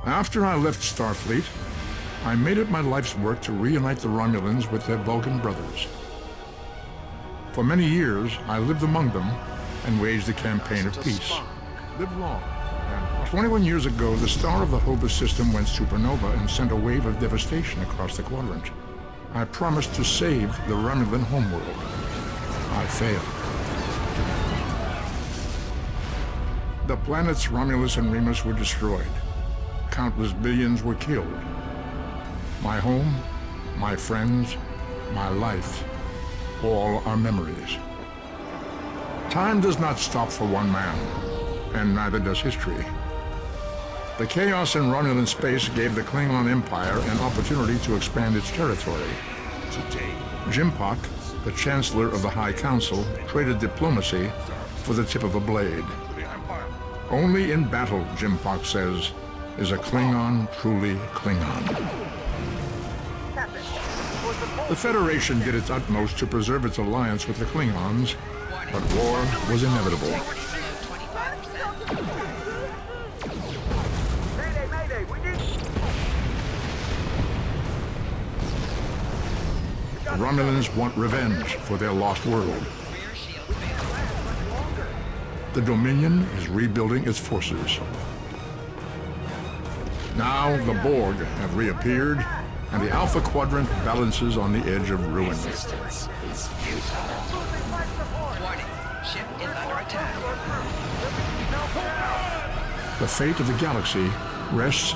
After I left Starfleet, I made it my life's work to reunite the Romulans with their Vulcan brothers. For many years, I lived among them and waged a campaign of peace. Live long. 21 years ago, the star of the Hobus system went supernova and sent a wave of devastation across the quadrant. I promised to save the Romulan homeworld. I failed. The planets Romulus and Remus were destroyed. Countless billions were killed. My home, my friends, my life, all are memories. Time does not stop for one man, and neither does history. The chaos in Romulan space gave the Klingon Empire an opportunity to expand its territory. Jimpak, the Chancellor of the High Council, traded diplomacy for the tip of a blade. Only in battle, Jimpak says, is a Klingon truly Klingon. The Federation did its utmost to preserve its alliance with the Klingons, but war was inevitable. The Romulans want revenge for their lost world. The Dominion is rebuilding its forces. Now the Borg have reappeared, and the Alpha Quadrant balances on the edge of ruin. Resistance is futile. Warning, ship is under attack. The fate of the galaxy rests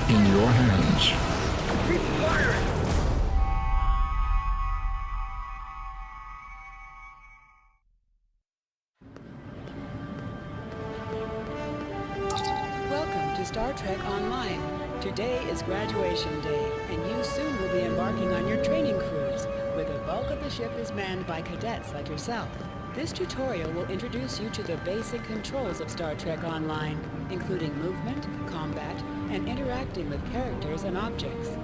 in your hands. Keep firing! Welcome to Star Trek Online. Today is graduation day, and you soon will be embarking on your training cruise, where the bulk of the ship is manned by cadets like yourself. This tutorial will introduce you to the basic controls of Star Trek Online, including movement, combat, and interacting with characters and objects.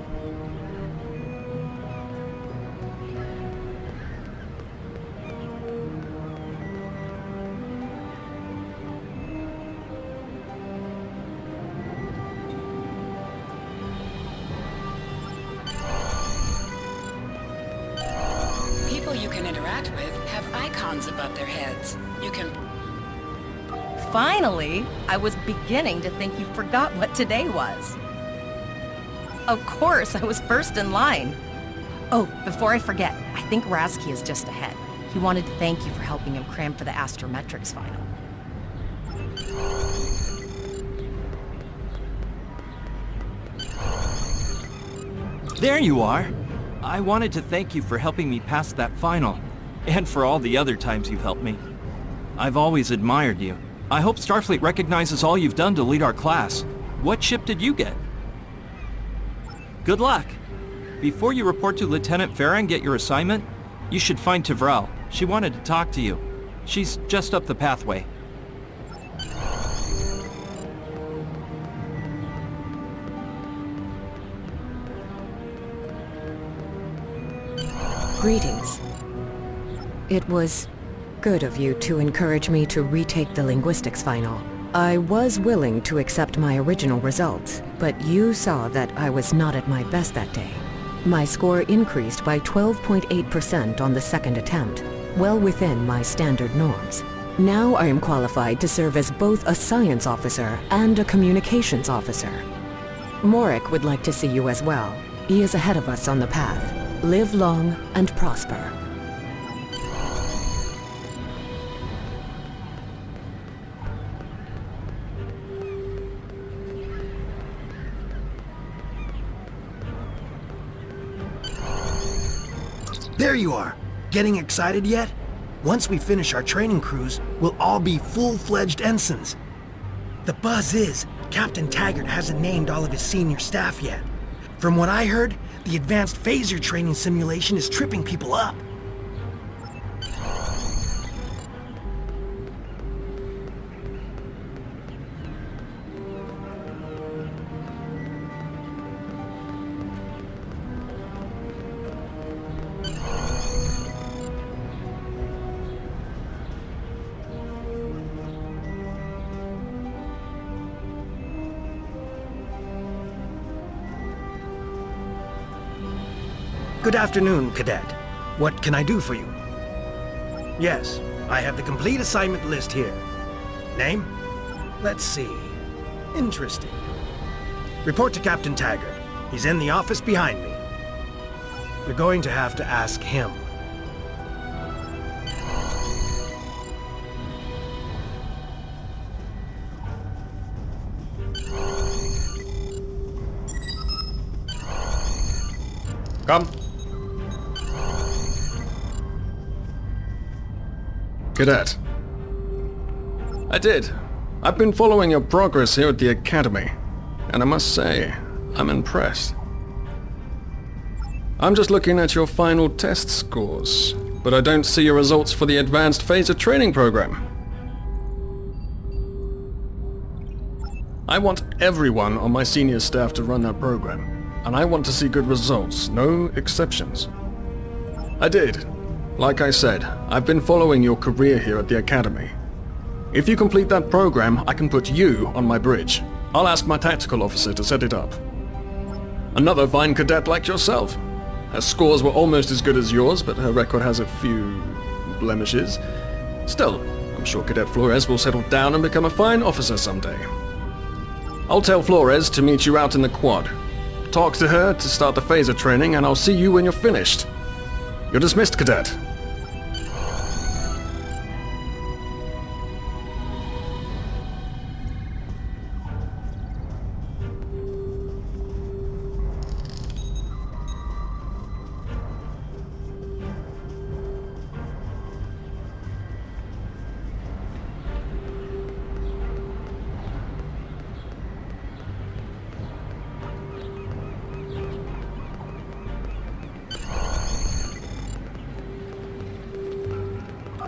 You can interact with have icons above their heads. You can... Finally! I was beginning to think you forgot what today was. Of course, I was first in line. Oh, before I forget, I think Rasky is just ahead. He wanted to thank you for helping him cram for the astrometrics final. There you are! I wanted to thank you for helping me pass that final, and for all the other times you've helped me. I've always admired you. I hope Starfleet recognizes all you've done to lead our class. What ship did you get? Good luck! Before you report to Lieutenant Farah and get your assignment, you should find Tavrel. She wanted to talk to you. She's just up the pathway. Greetings. It was good of you to encourage me to retake the linguistics final. I was willing to accept my original results, but you saw that I was not at my best that day. My score increased by 12.8% on the second attempt, well within my standard norms. Now I am qualified to serve as both a science officer and a communications officer. Morik would like to see you as well. He is ahead of us on the path. Live long and prosper. There you are! Getting excited yet? Once we finish our training cruise, we'll all be full-fledged ensigns. The buzz is, Captain Taggart hasn't named all of his senior staff yet. From what I heard, the advanced phaser training simulation is tripping people up. Good afternoon, Cadet. What can I do for you? Yes, I have the complete assignment list here. Name? Let's see. Interesting. Report to Captain Taggart. He's in the office behind me. You're going to have to ask him. Come. Cadet. I did. I've been following your progress here at the Academy, and I must say, I'm impressed. I'm just looking at your final test scores, but I don't see your results for the Advanced Phaser Training Program. I want everyone on my senior staff to run that program, and I want to see good results, no exceptions. I did. Like I said, I've been following your career here at the Academy. If you complete that program, I can put you on my bridge. I'll ask my tactical officer to set it up. Another fine cadet like yourself. Her scores were almost as good as yours, but her record has a few blemishes. Still, I'm sure Cadet Flores will settle down and become a fine officer someday. I'll tell Flores to meet you out in the quad. Talk to her to start the phaser training, and I'll see you when you're finished. You're dismissed, Cadet.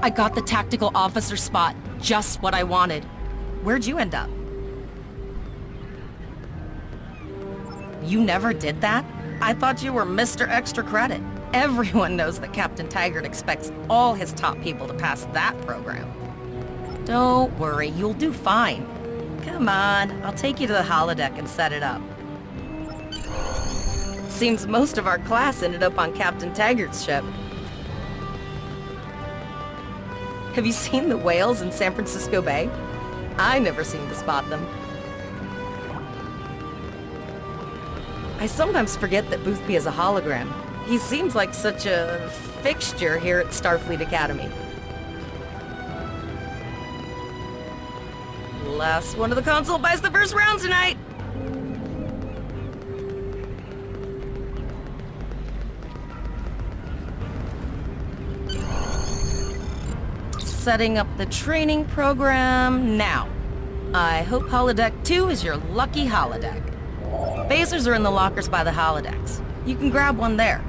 I got the tactical officer spot. Just what I wanted. Where'd you end up? You never did that? I thought you were Mr. Extra Credit. Everyone knows that Captain Taggart expects all his top people to pass that program. Don't worry, you'll do fine. Come on, I'll take you to the holodeck and set it up. Seems most of our class ended up on Captain Taggart's ship. Have you seen the whales in San Francisco Bay? I never seem to spot them. I sometimes forget that Boothby is a hologram. He seems like such a fixture here at Starfleet Academy. Last one of the console buys the first round tonight! Setting up the training program now. I hope Holodeck 2 is your lucky holodeck. Phasers are in the lockers by the holodecks. You can grab one there.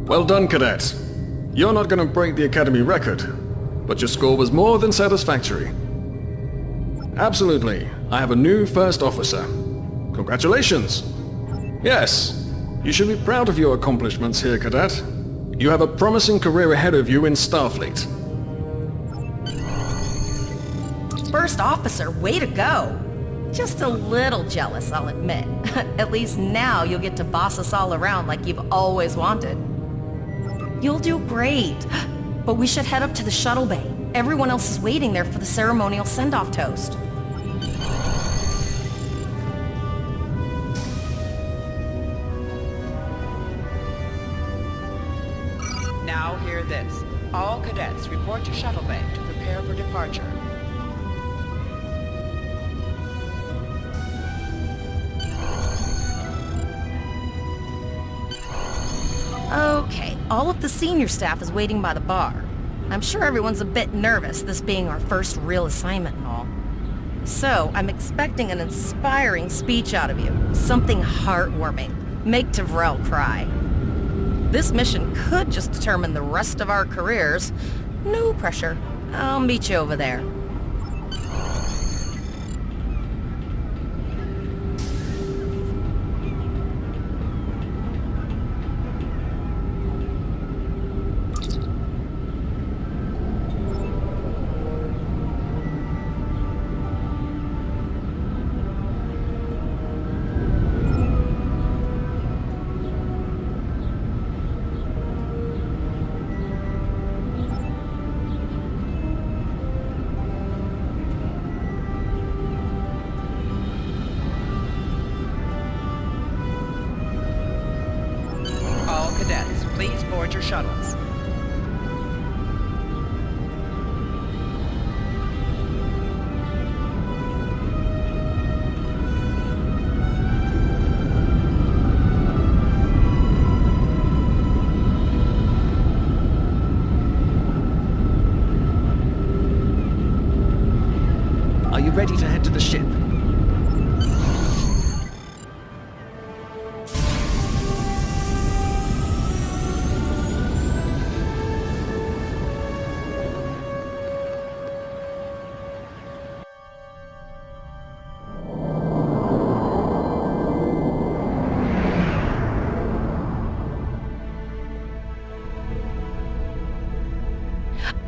Well done, Cadet. You're not going to break the Academy record, but your score was more than satisfactory. Absolutely. I have a new first officer. Congratulations. Yes, you should be proud of your accomplishments here, Cadet. You have a promising career ahead of you in Starfleet. First officer, way to go! Just a little jealous, I'll admit. At least now you'll get to boss us all around like you've always wanted. You'll do great, but we should head up to the shuttle bay. Everyone else is waiting there for the ceremonial send-off toast. Now hear this. All cadets report to shuttle bay to prepare for departure. Okay, all of the senior staff is waiting by the bar. I'm sure everyone's a bit nervous, this being our first real assignment and all. So, I'm expecting an inspiring speech out of you. Something heartwarming. Make Tavrel cry. This mission could just determine the rest of our careers. No pressure. I'll meet you over there. Cadets, please board your shuttles. Are you ready to head to the ship?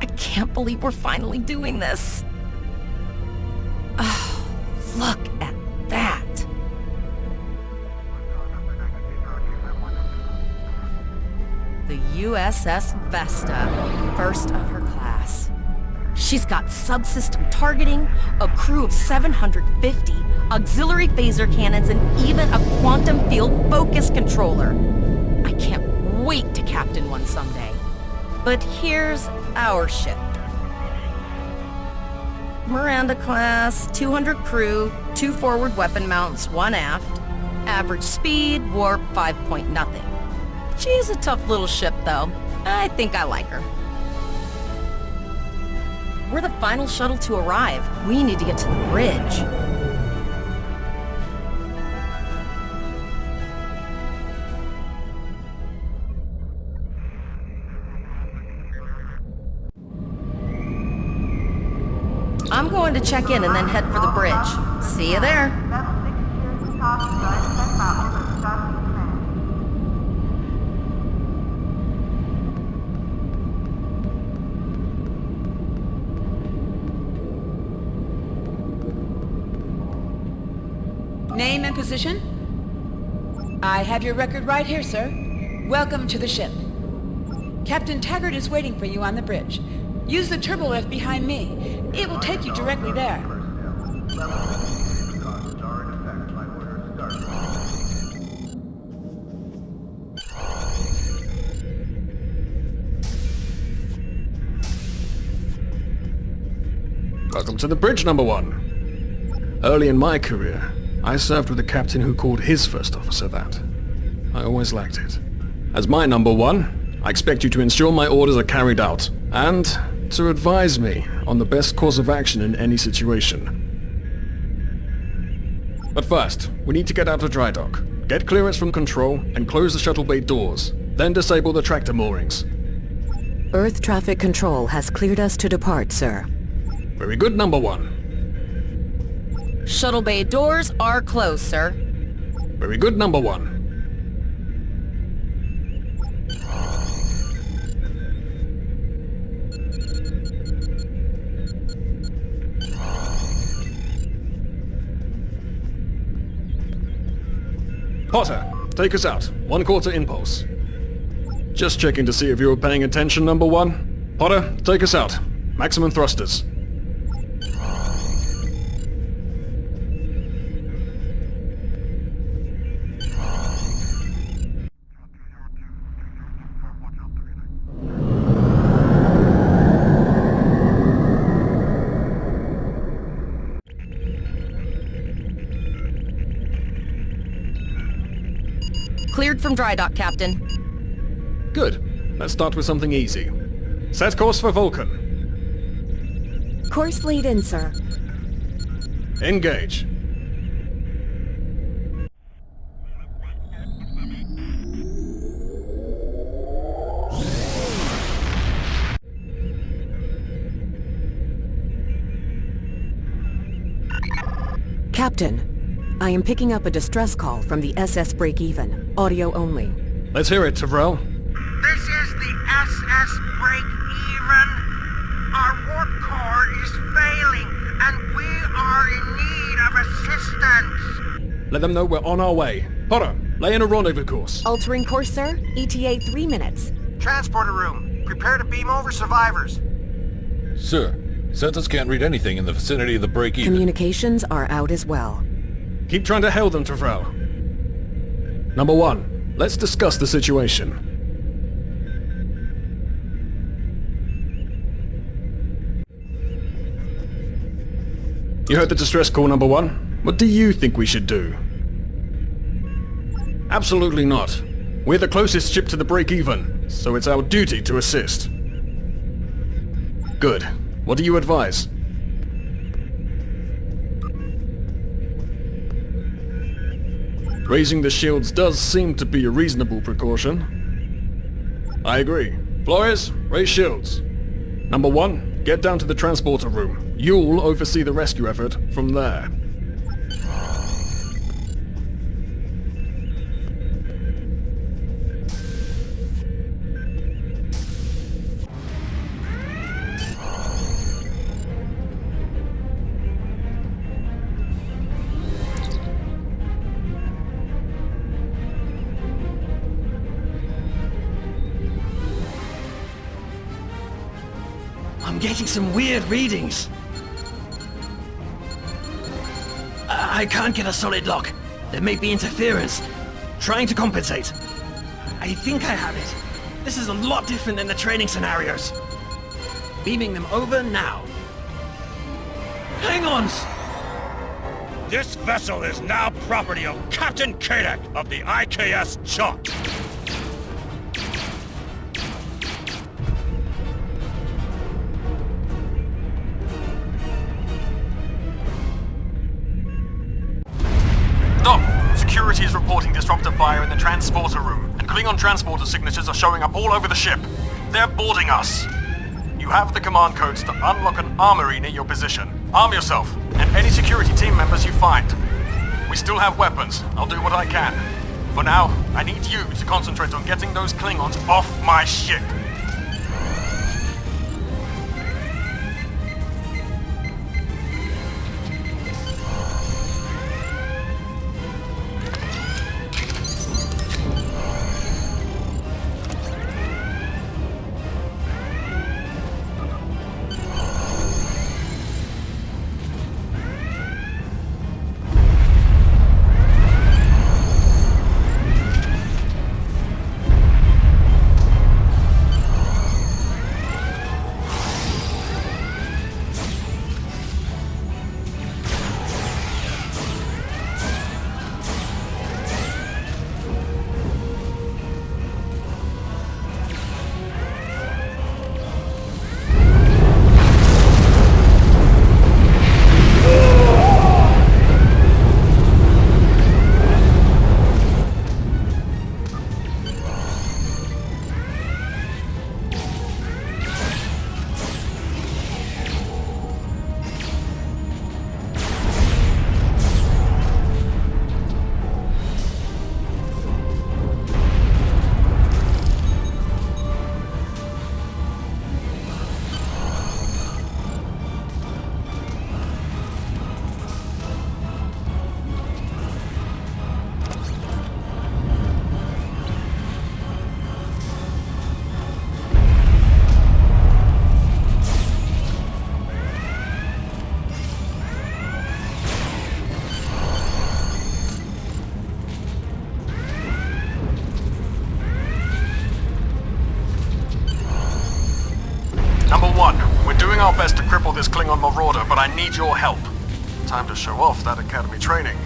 I can't believe we're finally doing this. Oh, look at that. The USS Vesta, first of her class. She's got subsystem targeting, a crew of 750, auxiliary phaser cannons, and even a quantum field focus controller. I can't wait to captain one someday. But here's our ship. Miranda class, 200 crew, 2 forward weapon mounts, 1 aft. Average speed, warp 5 point nothing. She's a tough little ship though. I think I like her. We're the final shuttle to arrive. We need to get to the bridge. I'm going to check in and then head for the bridge. See you there. Name and position? I have your record right here, sir. Welcome to the ship. Captain Taggart is waiting for you on the bridge. Use the turbo lift behind me. It will take you directly there. Welcome to the bridge, number 1. Early in my career, I served with a captain who called his first officer that. I always liked it. As my number 1, I expect you to ensure my orders are carried out, and to advise me on the best course of action in any situation. But first, we need to get out of dry dock, get clearance from control, and close the shuttle bay doors, then disable the tractor moorings. Earth traffic control has cleared us to depart, sir. Very good, number 1. Shuttle bay doors are closed, sir. Very good, number 1. Potter, take us out. 1/4 impulse. Just checking to see if you were paying attention, number 1. Potter, take us out. Maximum thrusters. Cleared from dry dock, Captain. Good. Let's start with something easy. Set course for Vulcan. Course lead in, sir. Engage. Captain, I am picking up a distress call from the SS Break-Even. Audio only. Let's hear it, Tavrel. This is the SS Break-Even. Our warp core is failing, and we are in need of assistance. Let them know we're on our way. Potter, lay in a rendezvous course. Altering course, sir. ETA 3 minutes. Transporter room. Prepare to beam over survivors. Sir, Sentinels can't read anything in the vicinity of the break-even. Communications are out as well. Keep trying to hail them, Tavrel. Number 1, let's discuss the situation. You heard the distress call, Number 1. What do you think we should do? Absolutely not. We're the closest ship to the break-even, so it's our duty to assist. Good. What do you advise? Raising the shields does seem to be a reasonable precaution. I agree. Flores, raise shields. Number 1, get down to the transporter room. You'll oversee the rescue effort from there. I'm getting some weird readings. I can't get a solid lock. There may be interference. Trying to compensate. I think I have it. This is a lot different than the training scenarios. Beaming them over now. Hang on! This vessel is now property of Captain Kadek of the IKS Chalk. Security is reporting disruptor fire in the transporter room, and Klingon transporter signatures are showing up all over the ship. They're boarding us. You have the command codes to unlock an armory near your position. Arm yourself, and any security team members you find. We still have weapons. I'll do what I can. For now, I need you to concentrate on getting those Klingons off my ship. our best to cripple this Klingon marauder, but I need your help. Time to show off that academy training.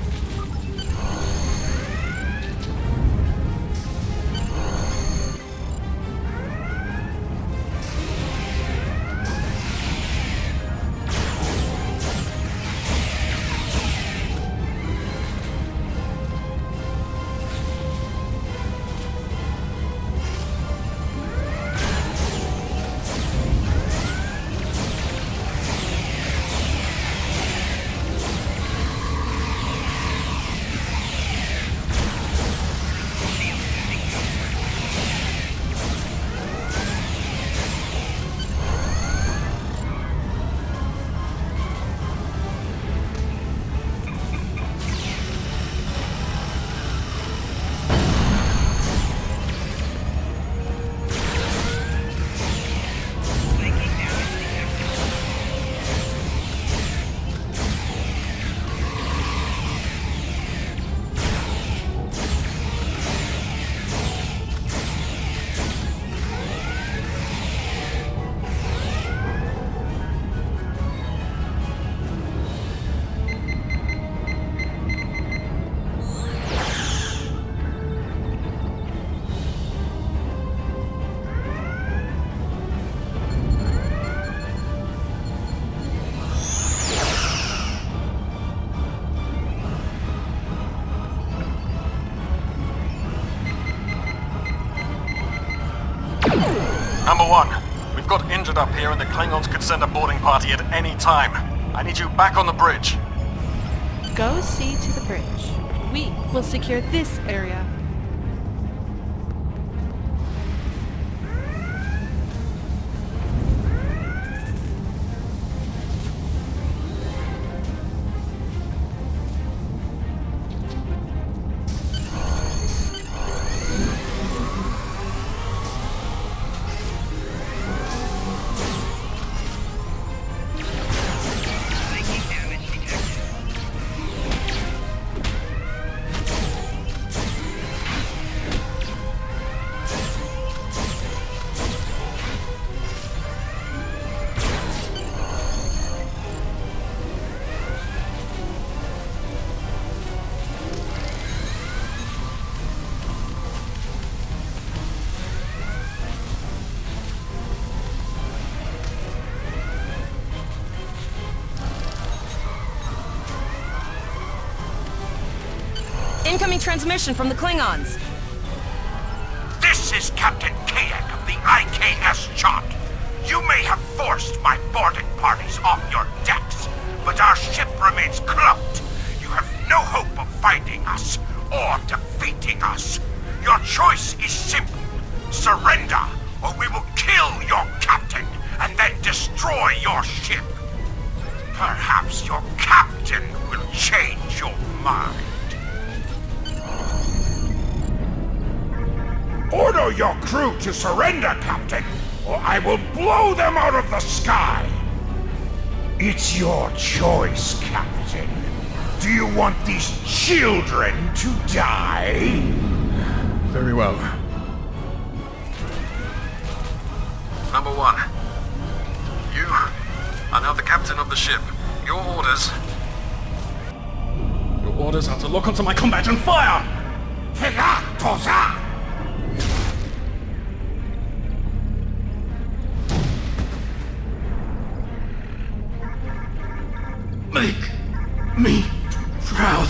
Number 1, we've got injured up here and the Klingons could send a boarding party at any time. I need you back on the bridge. Go see to the bridge. We will secure this area. Incoming transmission from the Klingons. This is Captain Kadek of the IKS Chart. You may have forced my boarding parties off your decks, but our ship remains cloaked. You have no hope of finding us or defeating us. Your choice is simple. Surrender, or we will kill your captain and then destroy your ship. Perhaps your captain will change your mind. Order your crew to surrender, Captain, or I will blow them out of the sky! It's your choice, Captain. Do you want these children to die? Very well. Number 1, you are now the captain of the ship. Your orders... Your orders are to lock onto my combat and fire! Make me proud.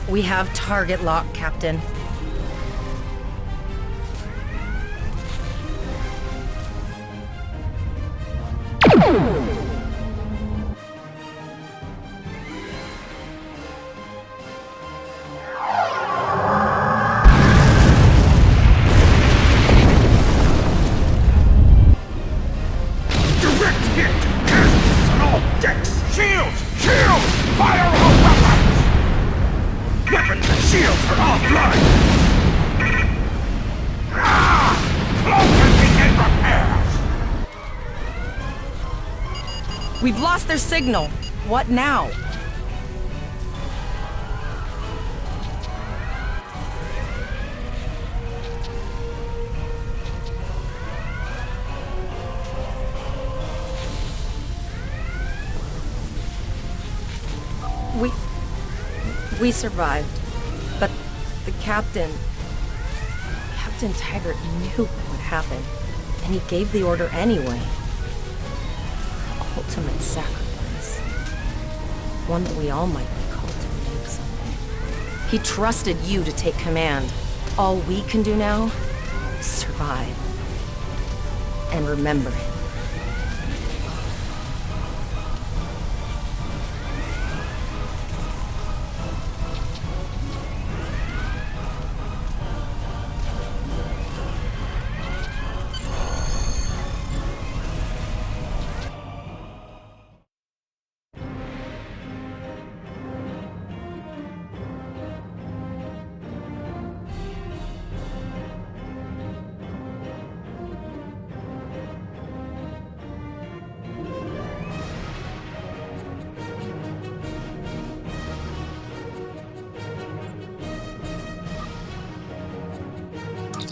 We have target lock, Captain. We've lost their signal. What now? We survived. But the Captain Taggart knew what would happen. And he gave the order anyway. Ultimate sacrifice. One that we all might be called to make someday. He trusted you to take command. All we can do now is survive. And remember him.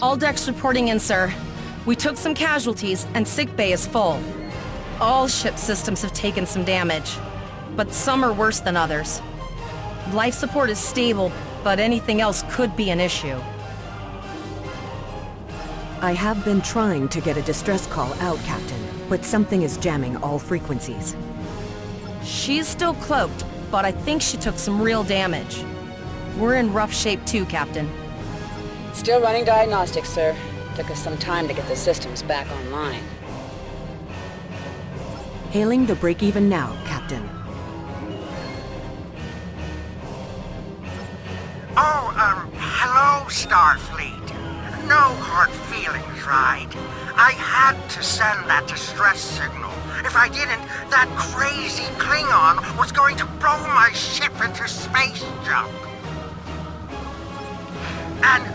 All decks reporting in, sir. We took some casualties, and sickbay is full. All ship systems have taken some damage, but some are worse than others. Life support is stable, but anything else could be an issue. I have been trying to get a distress call out, Captain, but something is jamming all frequencies. She's still cloaked, but I think she took some real damage. We're in rough shape too, Captain. Still running diagnostics, sir. Took us some time to get the systems back online. Hailing the break-even now, Captain. Oh, hello, Starfleet. No hard feelings, right? I had to send that distress signal. If I didn't, that crazy Klingon was going to blow my ship into space junk. And,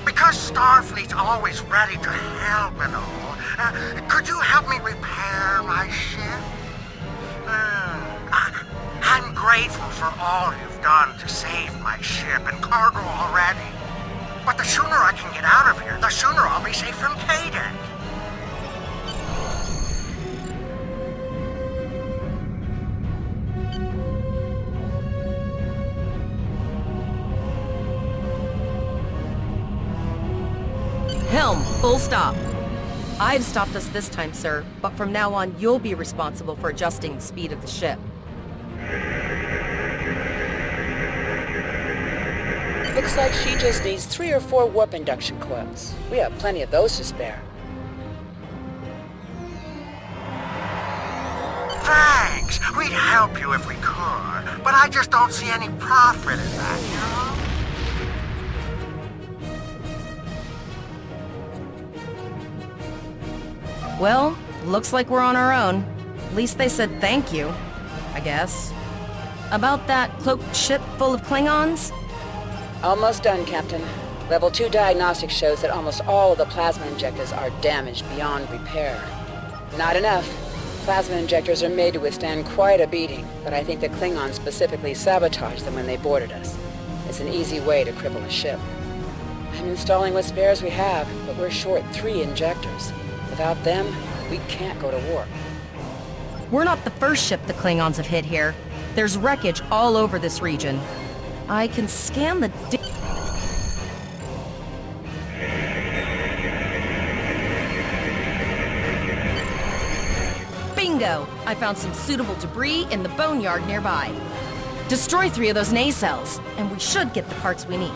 because Starfleet's always ready to help and all, could you help me repair my ship? I'm grateful for all you've done to save my ship and cargo already. But the sooner I can get out of here, the sooner I'll be safe from Kaden. Helm, full stop. I've stopped us this time, sir, but from now on, you'll be responsible for adjusting the speed of the ship. Looks like she just needs 3 or 4 warp induction coils. We have plenty of those to spare. Thanks. We'd help you if we could, but I just don't see any profit in that, you know? Well, looks like we're on our own. At least they said thank you, I guess. About that cloaked ship full of Klingons? Almost done, Captain. Level 2 diagnostics shows that almost all of the plasma injectors are damaged beyond repair. Not enough. Plasma injectors are made to withstand quite a beating, but I think the Klingons specifically sabotaged them when they boarded us. It's an easy way to cripple a ship. I'm installing what spares we have, but we're short 3 injectors. Without them, we can't go to war. We're not the first ship the Klingons have hit here. There's wreckage all over this region. I can scan the Bingo! I found some suitable debris in the boneyard nearby. Destroy 3 of those nacelles, and we should get the parts we need.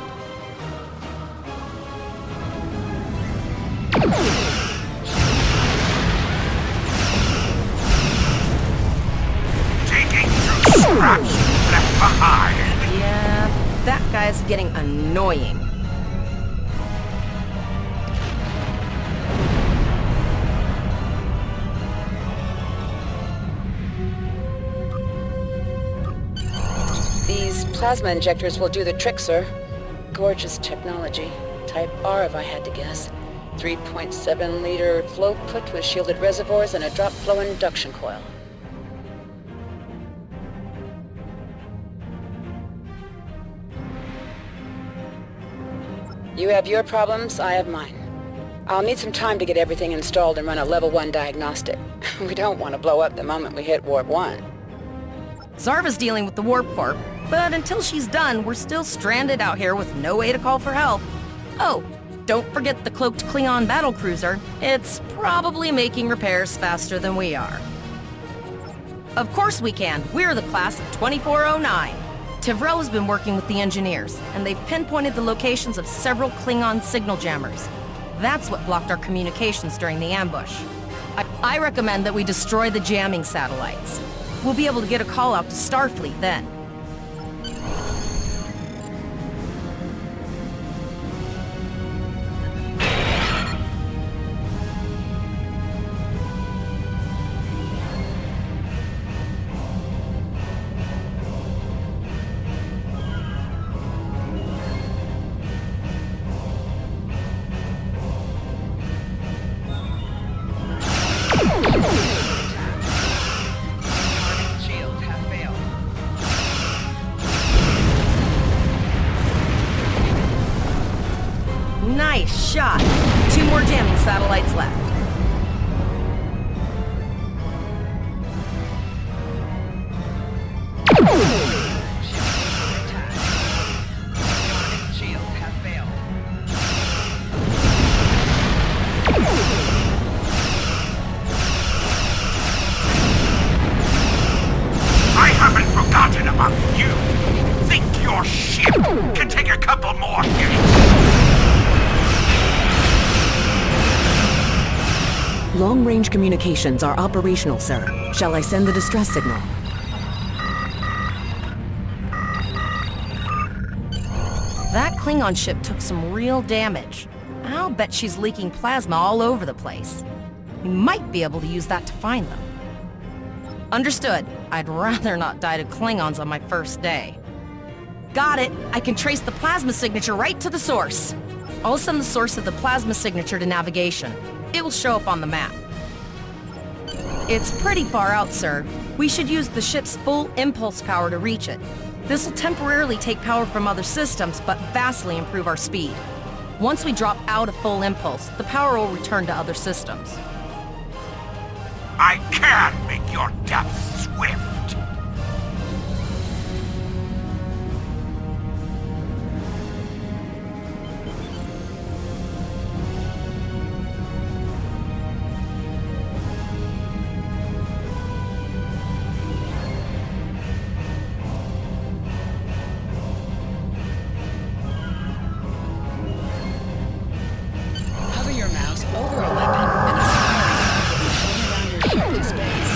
Scraps left behind. Yeah, that guy's getting annoying. These plasma injectors will do the trick, sir. Gorgeous technology. Type R, if I had to guess. 3.7-liter flow put with shielded reservoirs and a drop flow induction coil. You have your problems, I have mine. I'll need some time to get everything installed and run a level 1 diagnostic. We don't want to blow up the moment we hit warp 1. Zarva's dealing with the warp core, but until she's done, we're still stranded out here with no way to call for help. Oh, don't forget the cloaked Klingon battlecruiser. It's probably making repairs faster than we are. Of course we can. We're the class of 2409. Tivrel has been working with the engineers, and they've pinpointed the locations of several Klingon signal jammers. That's what blocked our communications during the ambush. I recommend that we destroy the jamming satellites. We'll be able to get a call out to Starfleet then. Shields have failed. Nice shot. 2 more jamming satellites left. Shields have failed. I haven't forgotten about you. Think your ship can take a couple more hits? Long-range communications are operational, sir. Shall I send the distress signal? That Klingon ship took some real damage. I'll bet she's leaking plasma all over the place. We might be able to use that to find them. Understood. I'd rather not die to Klingons on my first day. Got it. I can trace the plasma signature right to the source. I'll send the source of the plasma signature to navigation. It will show up on the map. It's pretty far out, sir. We should use the ship's full impulse power to reach it. This will temporarily take power from other systems, but vastly improve our speed. Once we drop out of full impulse, the power will return to other systems. I can make your death swift. Hover your mouse over a weapon and a scanner will be shown around your ship in space.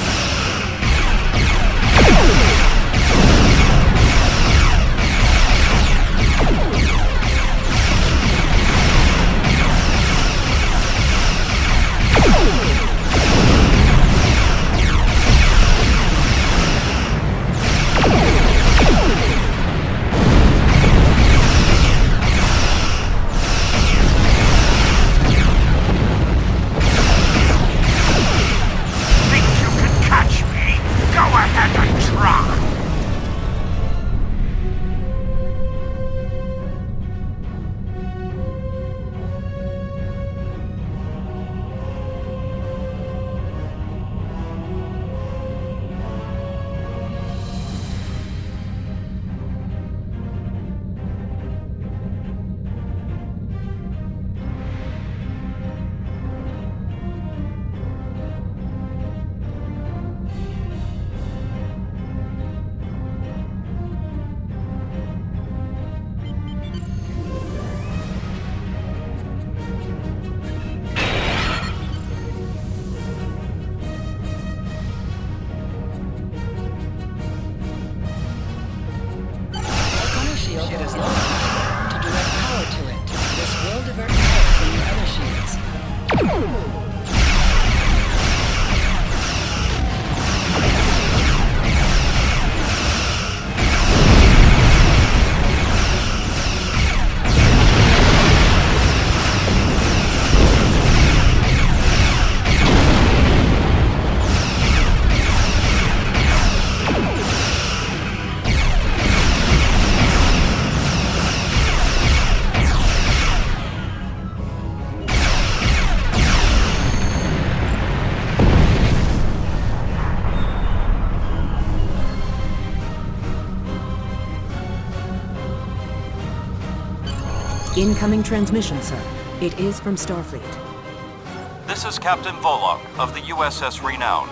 Incoming transmission, sir. It is from Starfleet. This is Captain Volok of the USS Renown.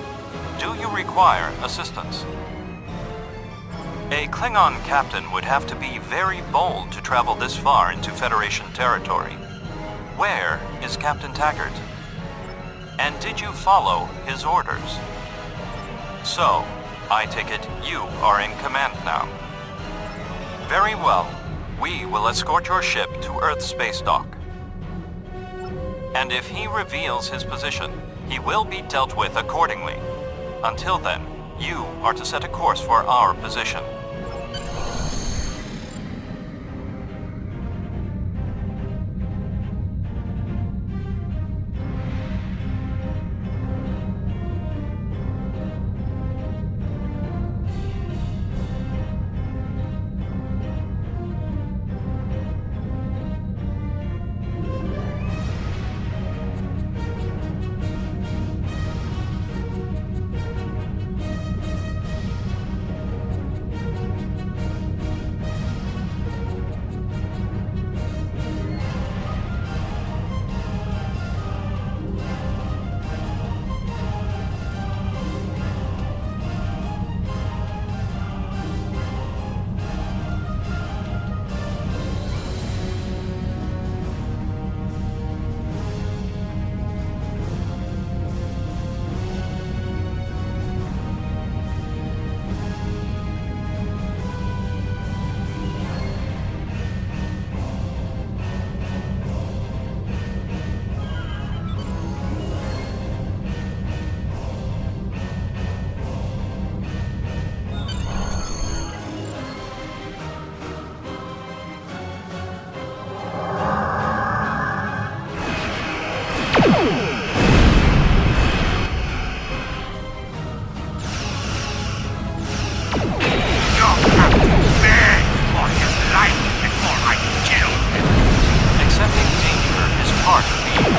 Do you require assistance? A Klingon captain would have to be very bold to travel this far into Federation territory. Where is Captain Taggart? And did you follow his orders? So, I take it you are in command now. Very well. We will escort your ship to Earth's space dock. And if he reveals his position, he will be dealt with accordingly. Until then, you are to set a course for our position.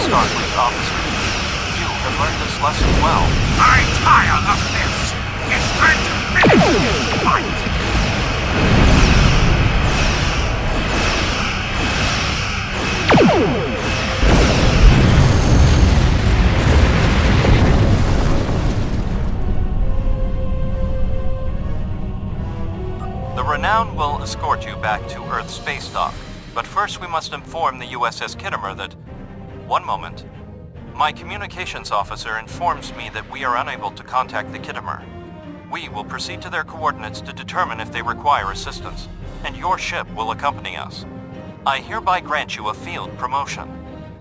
Starfleet officer. You have learned this lesson well. I tire of this. It's time to finish this fight. The Renown will escort you back to Earth's space dock, but first we must inform the USS Kittimer that... One moment. My communications officer informs me that we are unable to contact the Kittimer. We will proceed to their coordinates to determine if they require assistance, and your ship will accompany us. I hereby grant you a field promotion.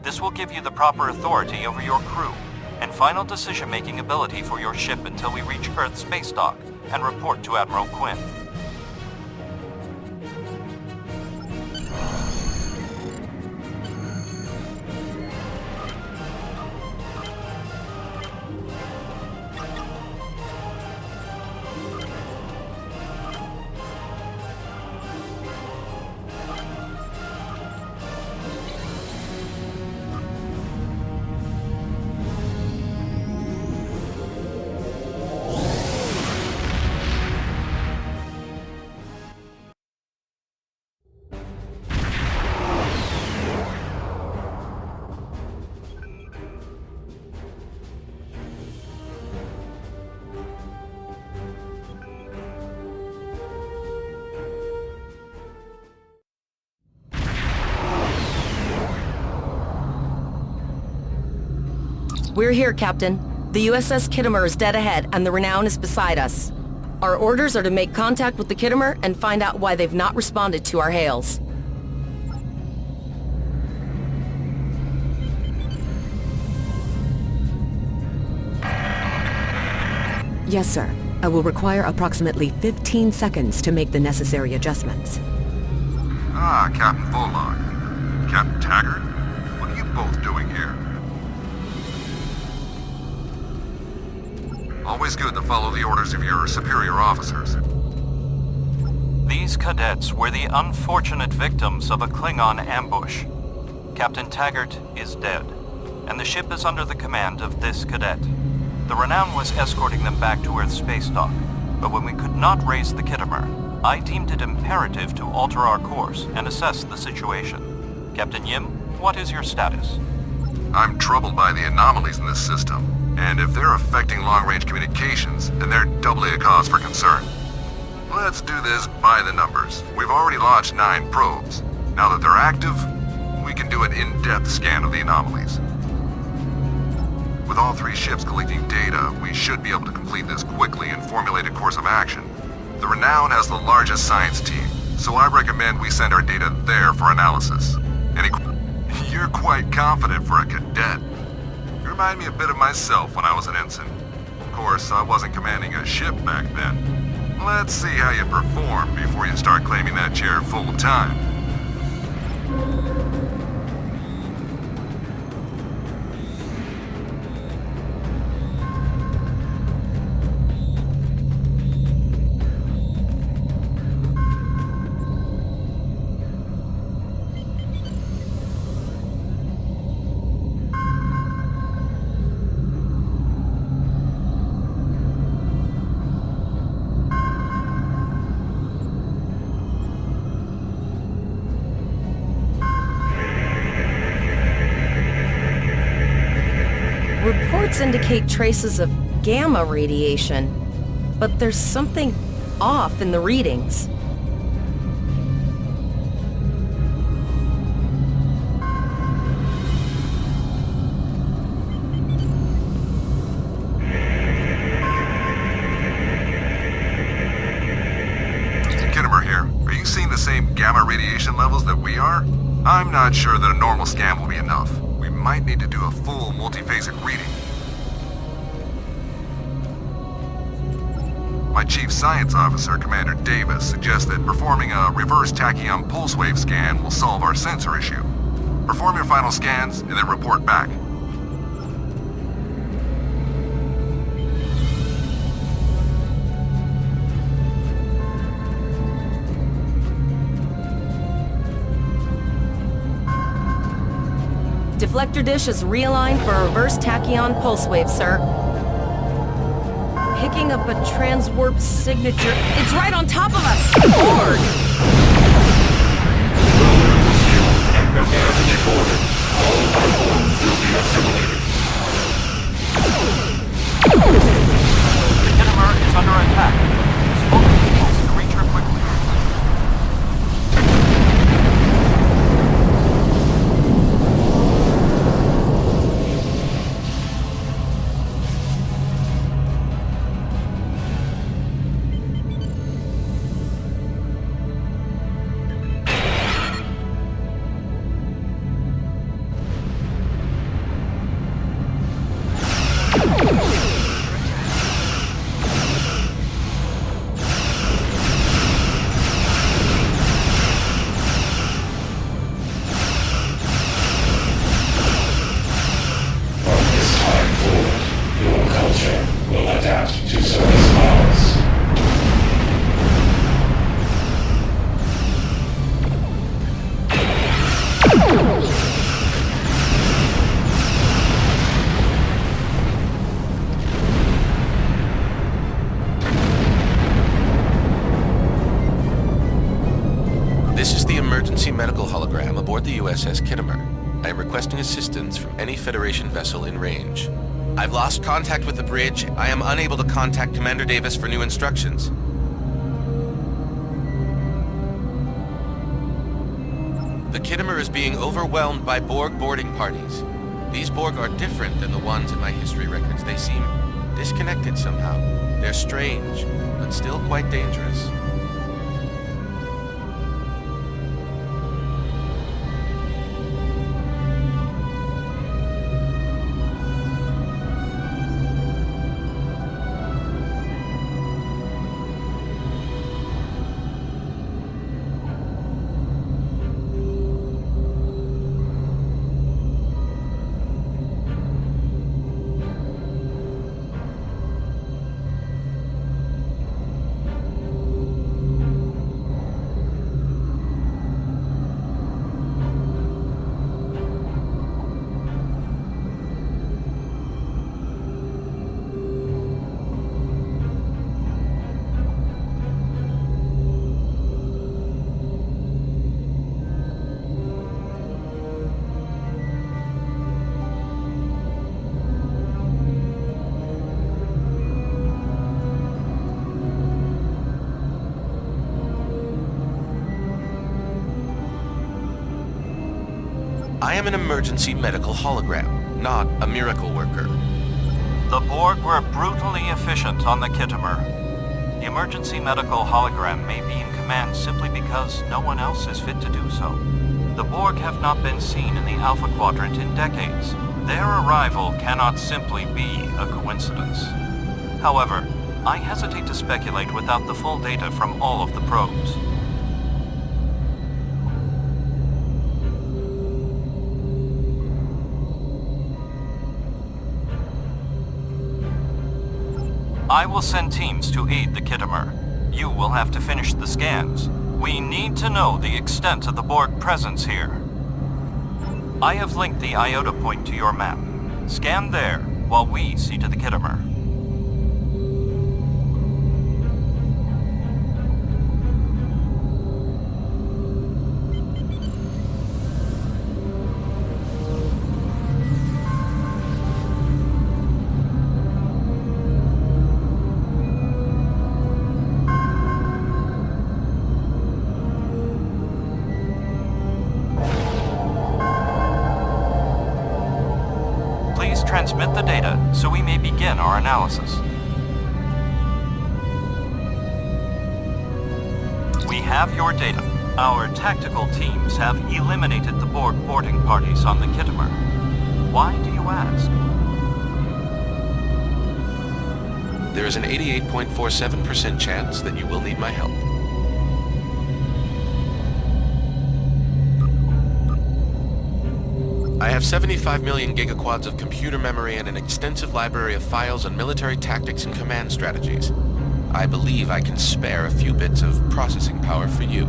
This will give you the proper authority over your crew, and final decision-making ability for your ship until we reach Earth's space dock and report to Admiral Quinn. We're here, Captain. The USS Kittimer is dead ahead, and the Renown is beside us. Our orders are to make contact with the Kittimer and find out why they've not responded to our hails. Yes, sir. I will require approximately 15 seconds to make the necessary adjustments. Ah, Captain Volok. Captain Taggart? What are you both doing here? Always good to follow the orders of your superior officers. These cadets were the unfortunate victims of a Klingon ambush. Captain Taggart is dead, and the ship is under the command of this cadet. The Renown was escorting them back to Earth's space dock, but when we could not raise the Kittimer, I deemed it imperative to alter our course and assess the situation. Captain Yim, what is your status? I'm troubled by the anomalies in this system, and if they're affecting long-range communications, then they're doubly a cause for concern. Let's do this by the numbers. We've already launched 9 probes. Now that they're active, we can do an in-depth scan of the anomalies. With all 3 ships collecting data, we should be able to complete this quickly and formulate a course of action. The Renown has the largest science team, so I recommend we send our data there for analysis. You're quite confident for a cadet. You remind me a bit of myself when I was an ensign. Of course, I wasn't commanding a ship back then. Let's see how you perform before you start claiming that chair full time. Reports indicate traces of gamma radiation, but there's something off in the readings. Kittimer here. Are you seeing the same gamma radiation levels that we are? I'm not sure that a normal scan will be enough. We might need to do a full multiphasic reading. My Chief Science Officer, Commander Davis, suggests that performing a reverse tachyon pulse wave scan will solve our sensor issue. Perform your final scans and then report back. Deflector dish is realigned for a reverse tachyon pulse wave, sir. Picking up a transwarp signature. It's right on top of us! Lord! Prepare to take order. All life forms will be assimilated. The Kittimer is under attack. Smoke needs to reach her quickly. Medical hologram aboard the USS Kittimer. I am requesting assistance from any Federation vessel in range. I've lost contact with the bridge. I am unable to contact Commander Davis for new instructions. The Kittimer is being overwhelmed by Borg boarding parties. These Borg are different than the ones in my history records. They seem disconnected somehow. They're strange, but still quite dangerous. I am an emergency medical hologram, not a miracle worker. The Borg were brutally efficient on the Kittimer. The emergency medical hologram may be in command simply because no one else is fit to do so. The Borg have not been seen in the Alpha Quadrant in decades. Their arrival cannot simply be a coincidence. However, I hesitate to speculate without the full data from all of the probes. I will send teams to aid the Kittimer. You will have to finish the scans. We need to know the extent of the Borg presence here. I have linked the Iota point to your map. Scan there while we see to the Kittimer. Transmit the data so we may begin our analysis. We have your data. Our tactical teams have eliminated the Borg boarding parties on the Kittimer. Why do you ask? There is an 88.47% chance that you will need my help. I have 75 million gigaquads of computer memory and an extensive library of files on military tactics and command strategies. I believe I can spare a few bits of processing power for you.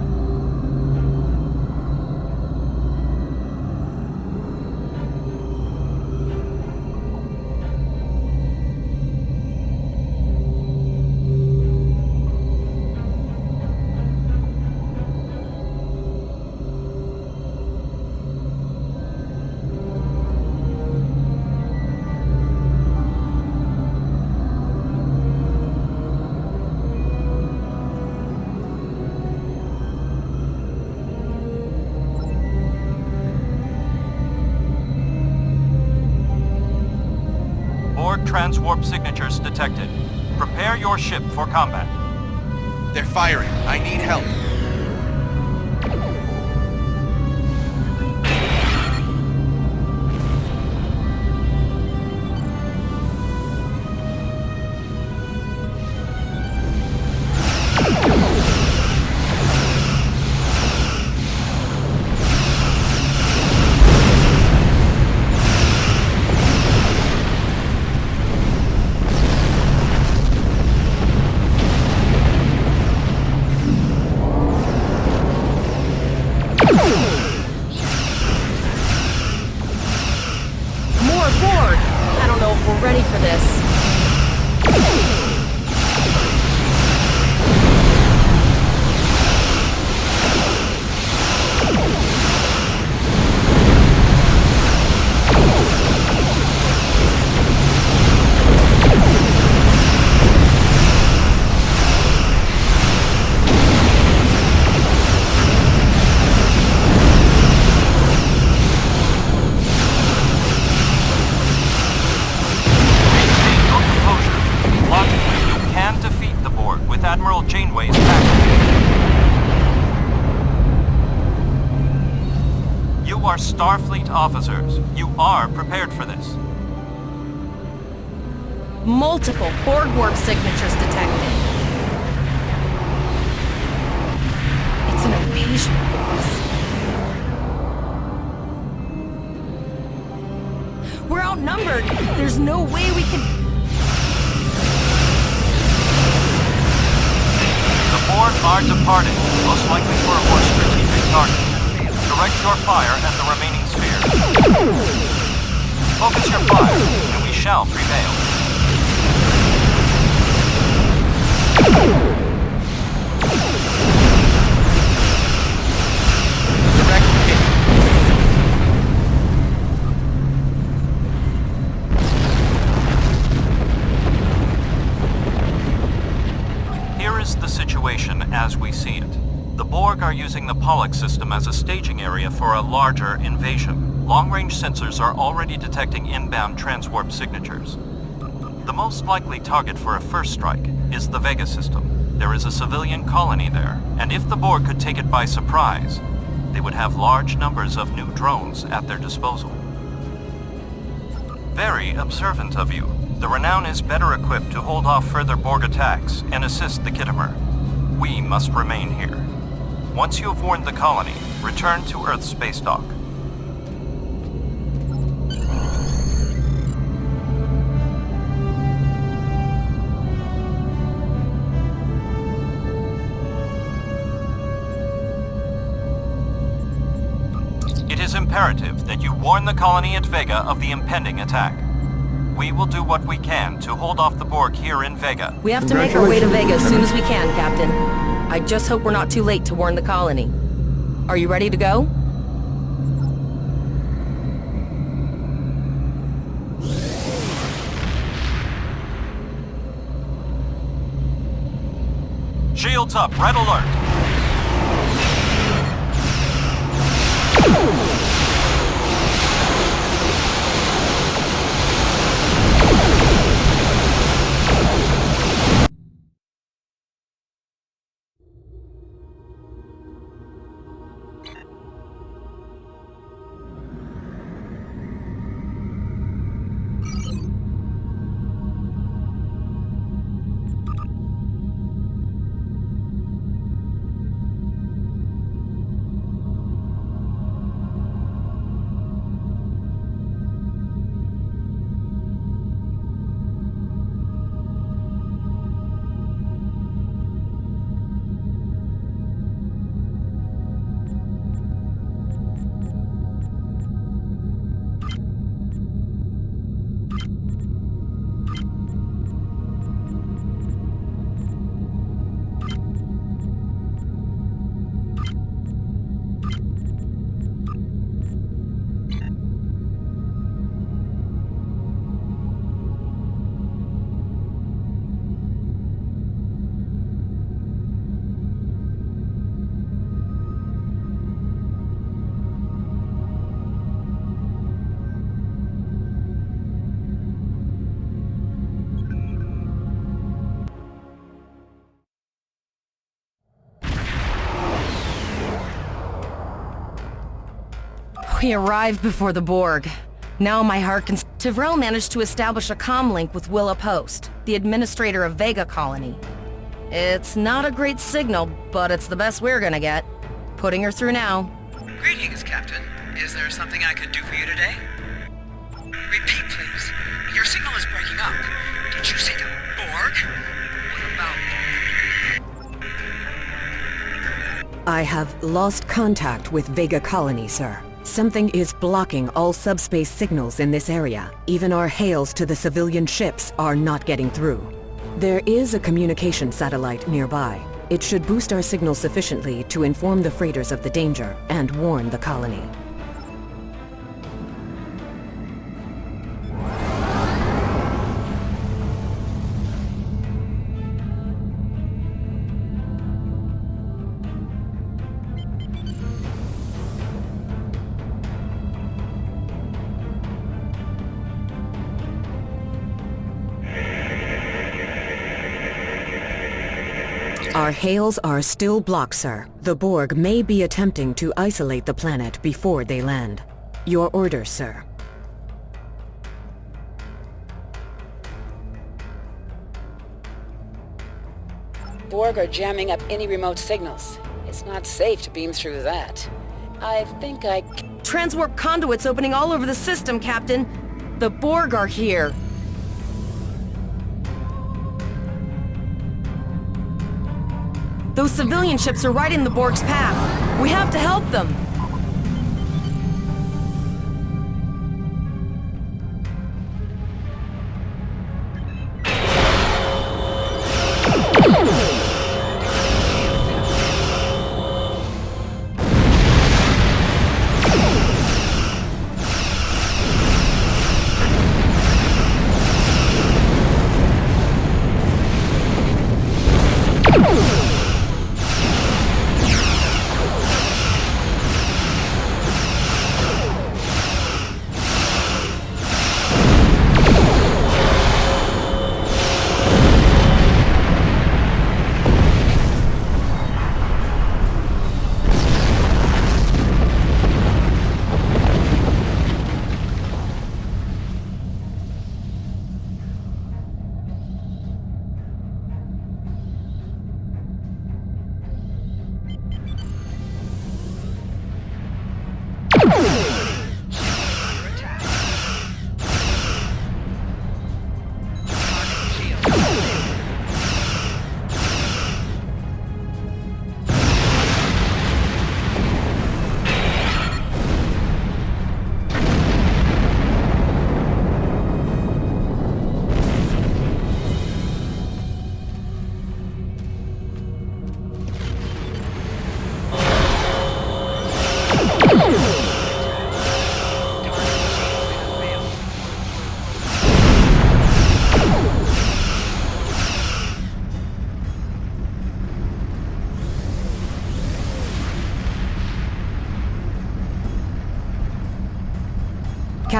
Transwarp signatures detected. Prepare your ship for combat. They're firing. I need help. Starfleet officers, you are prepared for this. Multiple Borg warp signatures detected. It's an invasion force. We're outnumbered. There's no way we can... The Borg are departing, most likely for a more strategic target. Direct your fire at the remaining sphere. Focus your fire, and we shall prevail. Direct hit. Here is the situation as we see it. The Borg are are using the Pollux system as a staging area for a larger invasion. Long-range sensors are already detecting inbound transwarp signatures. The most likely target for a first strike is the Vega system. There is a civilian colony there, and if the Borg could take it by surprise, they would have large numbers of new drones at their disposal. Very observant of you. The Renown is better equipped to hold off further Borg attacks and assist the Khitomer. We must remain here. Once you have warned the colony, return to Earth's space dock. It is imperative that you warn the colony at Vega of the impending attack. We will do what we can to hold off the Borg here in Vega. We have to make our way to Vega as soon as we can, Captain. I just hope we're not too late to warn the colony. Are you ready to go? Shields up, red alert! We arrived before the Borg. Now my heart can... Tivrel managed to establish a comm link with Willa Post, the administrator of Vega Colony. It's not a great signal, but it's the best we're gonna get. Putting her through now. Greetings, Captain. Is there something I could do for you today? Repeat, please. Your signal is breaking up. Did you say the Borg? What about... I have lost contact with Vega Colony, sir. Something is blocking all subspace signals in this area. Even our hails to the civilian ships are not getting through. There is a communication satellite nearby. It should boost our signal sufficiently to inform the freighters of the danger and warn the colony. Our hails are still blocked, sir. The Borg may be attempting to isolate the planet before they land. Your orders, sir. Borg are jamming up any remote signals. It's not safe to beam through that. I think I... Transwarp conduits opening all over the system, Captain. The Borg are here. Those civilian ships are right in the Borg's path. We have to help them.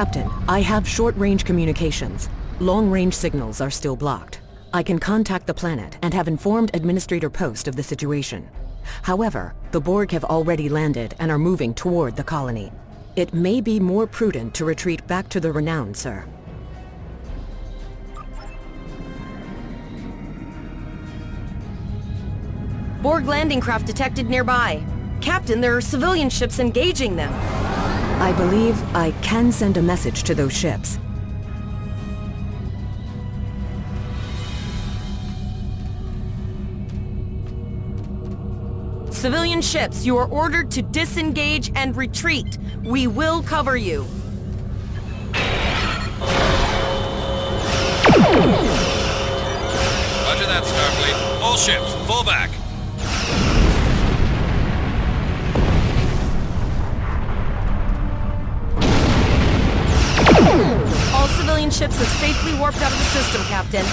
Captain, I have short-range communications. Long-range signals are still blocked. I can contact the planet and have informed Administrator Post of the situation. However, the Borg have already landed and are moving toward the colony. It may be more prudent to retreat back to the Renown, sir. Borg landing craft detected nearby. Captain, there are civilian ships engaging them. I believe I can send a message to those ships. Civilian ships, you are ordered to disengage and retreat. We will cover you. Roger that, Starfleet. All ships, fall back. All civilian ships have safely warped out of the system, Captain.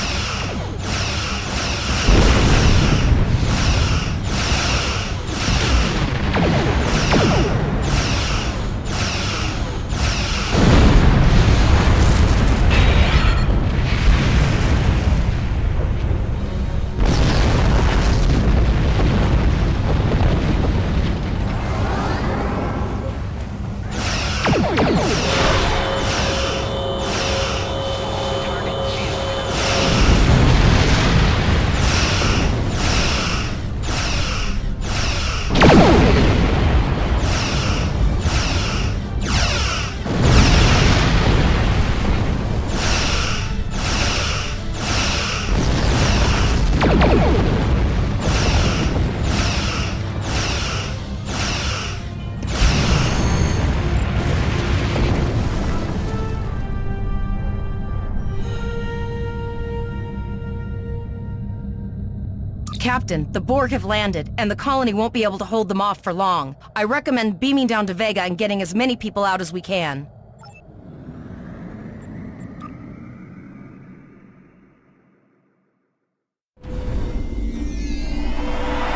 Captain, the Borg have landed, and the colony won't be able to hold them off for long. I recommend beaming down to Vega and getting as many people out as we can.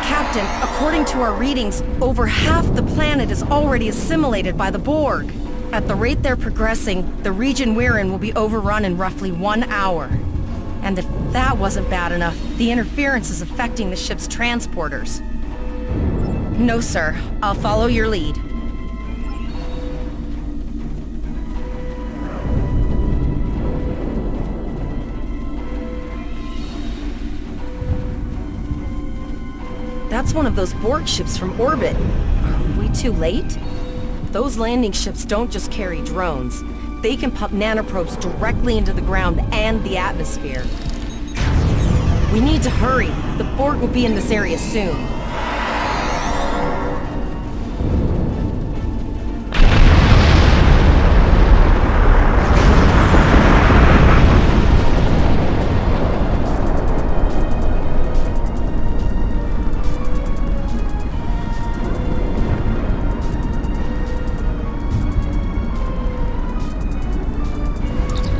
Captain, according to our readings, over half the planet is already assimilated by the Borg. At the rate they're progressing, the region we're in will be overrun in roughly 1 hour. And if that wasn't bad enough, the interference is affecting the ship's transporters. No, sir. I'll follow your lead. That's one of those Borg ships from orbit. Are we too late? Those landing ships don't just carry drones. They can pump nanoprobes directly into the ground and the atmosphere. We need to hurry. The Borg will be in this area soon.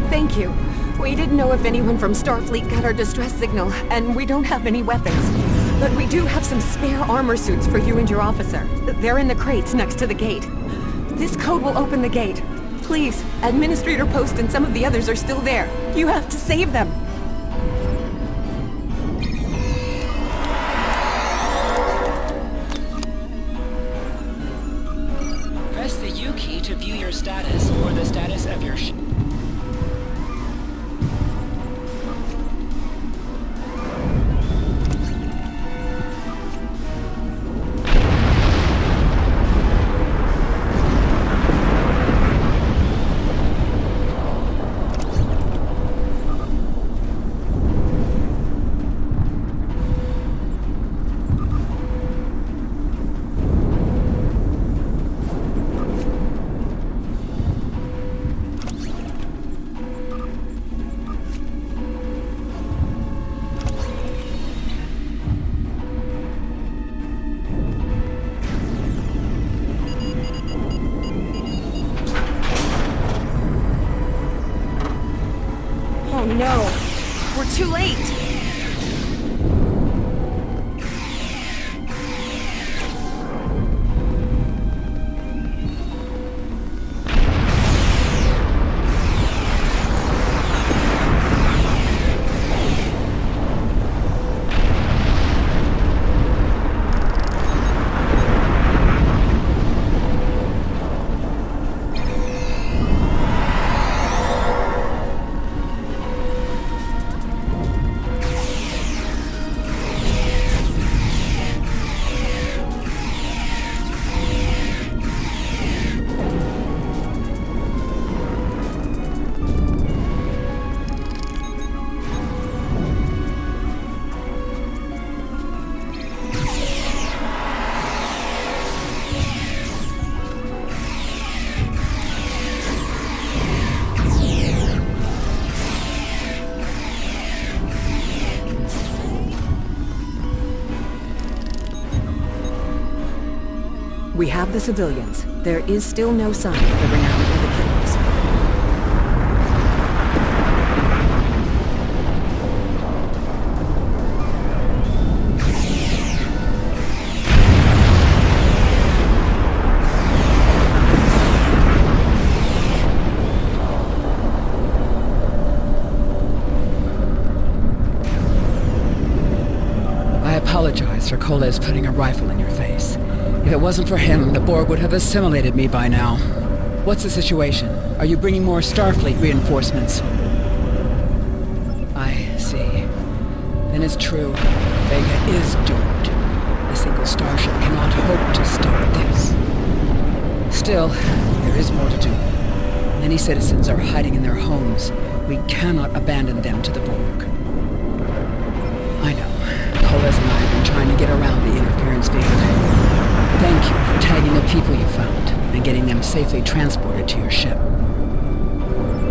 Thank you. We didn't know if anyone from Starfleet got our distress signal, and we don't have any weapons. But we do have some spare armor suits for you and your officer. They're in the crates next to the gate. This code will open the gate. Please, Administrator Post and some of the others are still there. You have to save them. Press the U key to view your status or the status of your ship. Oh no! We're too late! We have the civilians. There is still no sign of the renowned or the killers. I apologize for Koles putting a rifle in your face. If it wasn't for him, the Borg would have assimilated me by now. What's the situation? Are you bringing more Starfleet reinforcements? I see. Then it's true. Vega is doomed. A single starship cannot hope to stop this. Still, there is more to do. Many citizens are hiding in their homes. We cannot abandon them to the Borg. I know. Koles and I have been trying to get around the interference field. Thank you for tagging the people you found and getting them safely transported to your ship.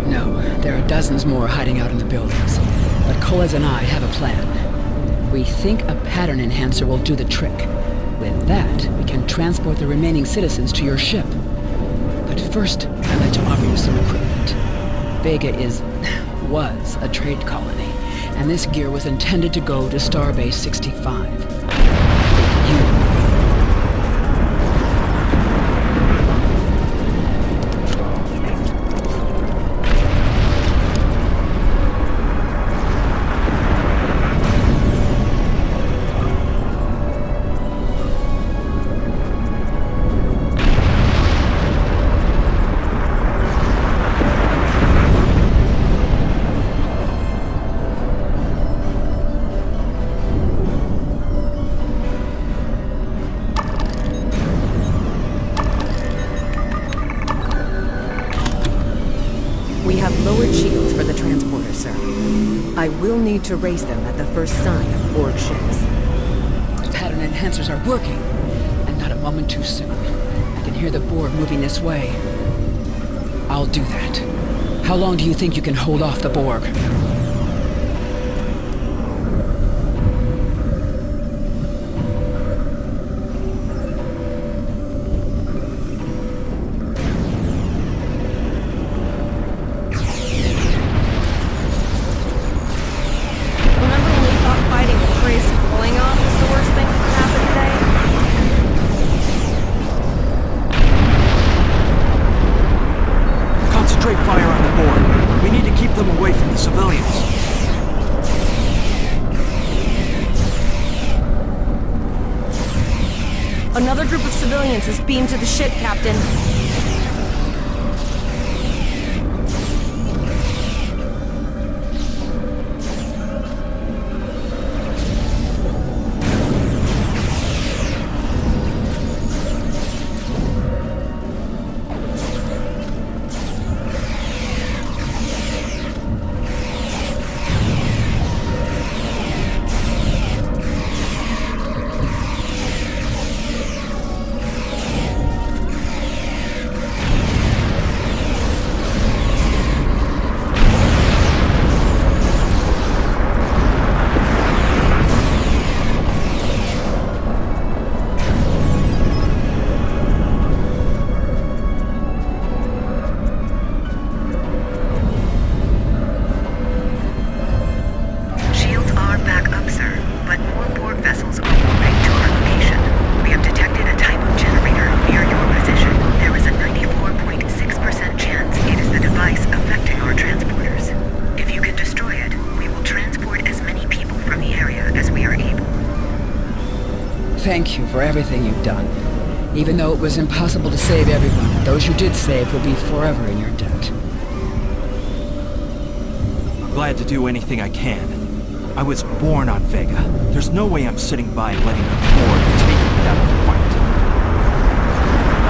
No, there are dozens more hiding out in the buildings, but Koles and I have a plan. We think a pattern enhancer will do the trick. With that, we can transport the remaining citizens to your ship. But first, I'd like to offer you some equipment. Vega was a trade colony, and this gear was intended to go to Starbase 65. I will need to raise them at the first sign of Borg ships. Pattern enhancers are working, and not a moment too soon. I can hear the Borg moving this way. I'll do that. How long do you think you can hold off the Borg? Another group of civilians is beamed to the ship, Captain. Thank you for everything you've done. Even though it was impossible to save everyone, those you did save will be forever in your debt. I'm glad to do anything I can. I was born on Vega. There's no way I'm sitting by and letting the Borg take me without a fight.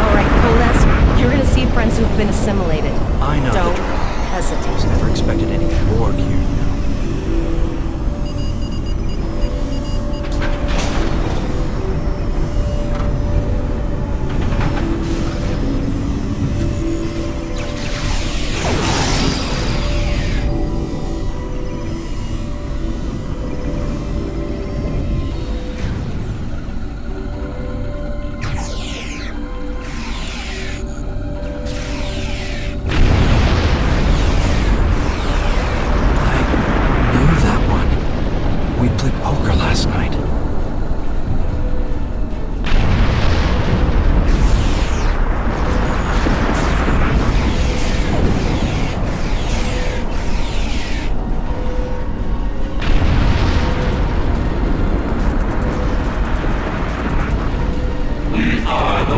Alright, Koles, you're gonna see friends who've been assimilated. I know. Don't hesitate. I never expected any Borg here, you know.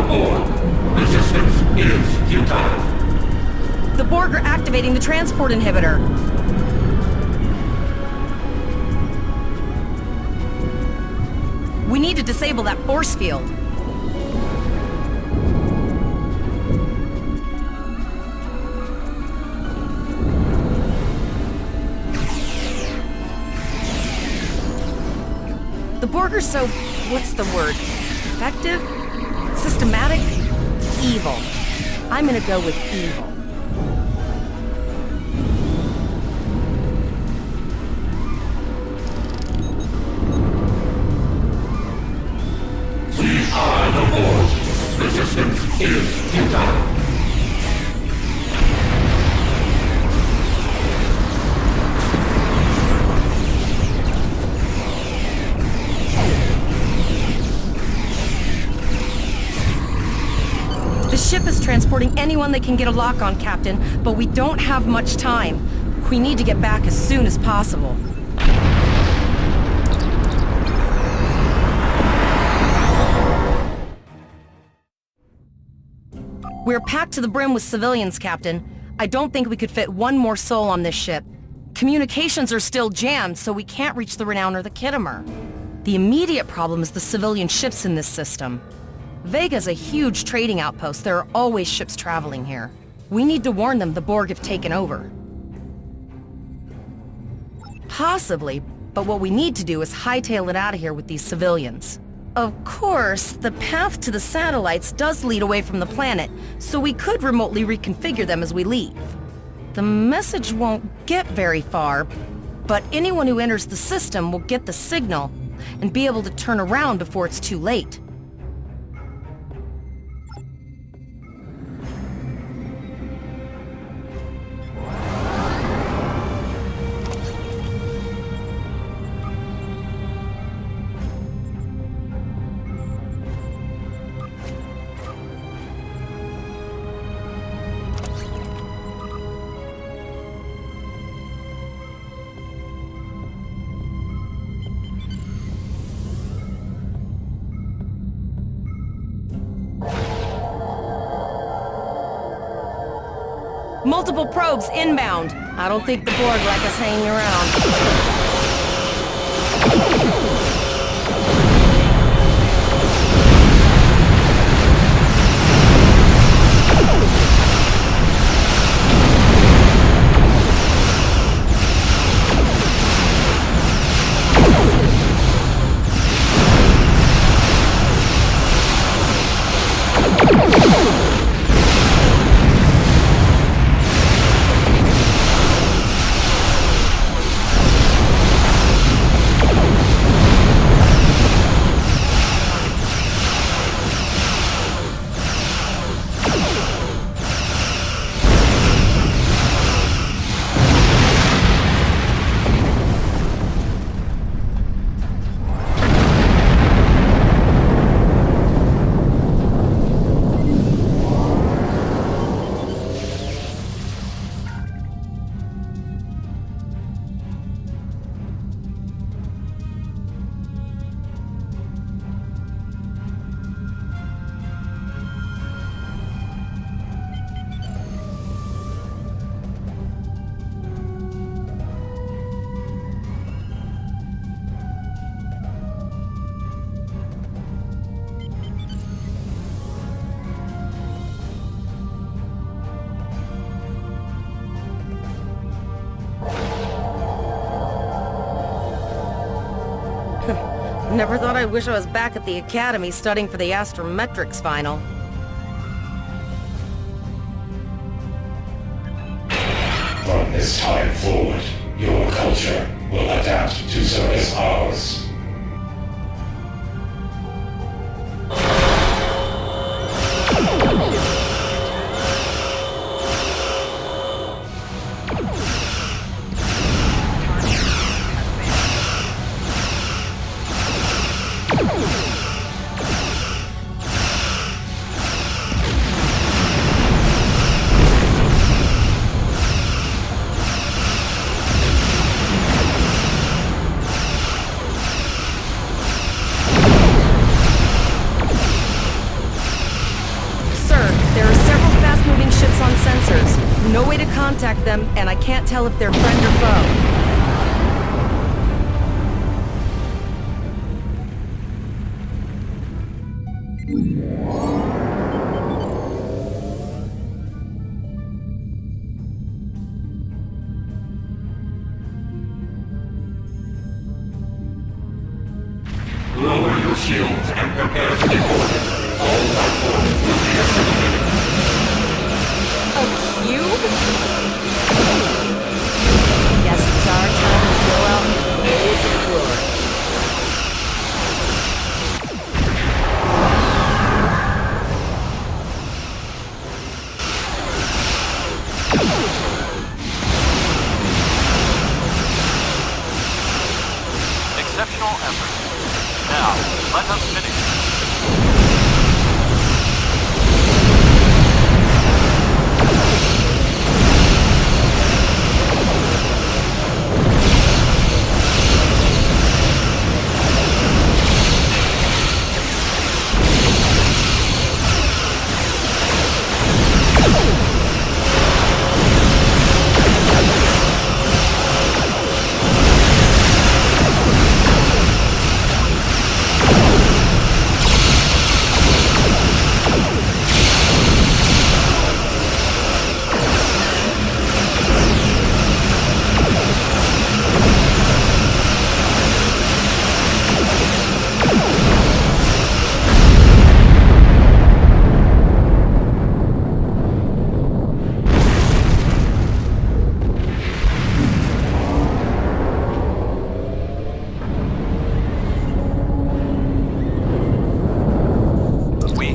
aboard. Resistance is futile. The Borg are activating the transport inhibitor. We need to disable that force field. The Borg are so... what's the word? Effective? Systematic? Evil. I'm gonna go with evil. We are the Borg. Resistance is futile. The ship is transporting anyone they can get a lock on, Captain, but we don't have much time. We need to get back as soon as possible. We're packed to the brim with civilians, Captain. I don't think we could fit one more soul on this ship. Communications are still jammed, so we can't reach the Renown or the Kittimer. The immediate problem is the civilian ships in this system. Vega's a huge trading outpost. There are always ships traveling here. We need to warn them the Borg have taken over. Possibly, but what we need to do is hightail it out of here with these civilians. Of course, the path to the satellites does lead away from the planet, so we could remotely reconfigure them as we leave. The message won't get very far, but anyone who enters the system will get the signal and be able to turn around before it's too late. Multiple probes inbound. I don't think the Borg like us hanging around. Never thought I'd wish I was back at the Academy studying for the astrometrics final. From this time forward, your culture will adapt to service ours. ship's on sensors. No way to contact them, and I can't tell if they're friend or foe. Lower your shields and prepare to be boarded. All platforms will be assimilated. A cube? Guess it's our time to go out and blaze some glory. Exceptional effort. Now, let us finish this.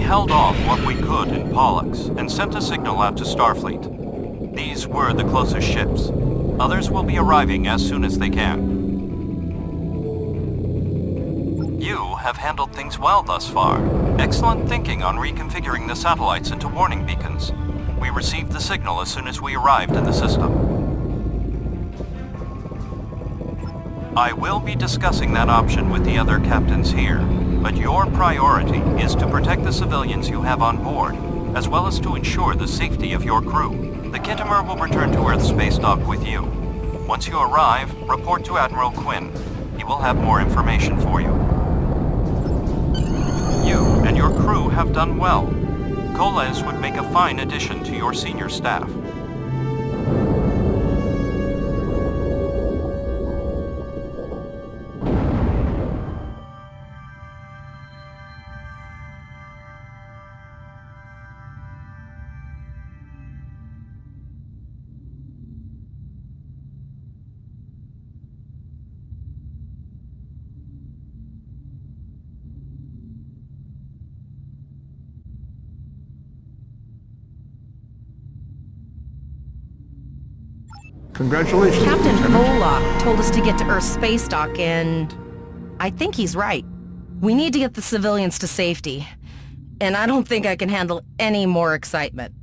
Held off what we could in Pollux and sent a signal out to Starfleet. These were the closest ships. Others will be arriving as soon as they can. You have handled things well thus far. Excellent thinking on reconfiguring the satellites into warning beacons. We received the signal as soon as we arrived in the system. I will be discussing that option with the other captains here. But your priority is to protect the civilians you have on board, as well as to ensure the safety of your crew. The Kittimer will return to Earth space dock with you. Once you arrive, report to Admiral Quinn. He will have more information for you. You and your crew have done well. Koles would make a fine addition to your senior staff. Congratulations, Captain Lieutenant. Volok told us to get to Earth's space dock, and I think he's right. We need to get the civilians to safety, and I don't think I can handle any more excitement.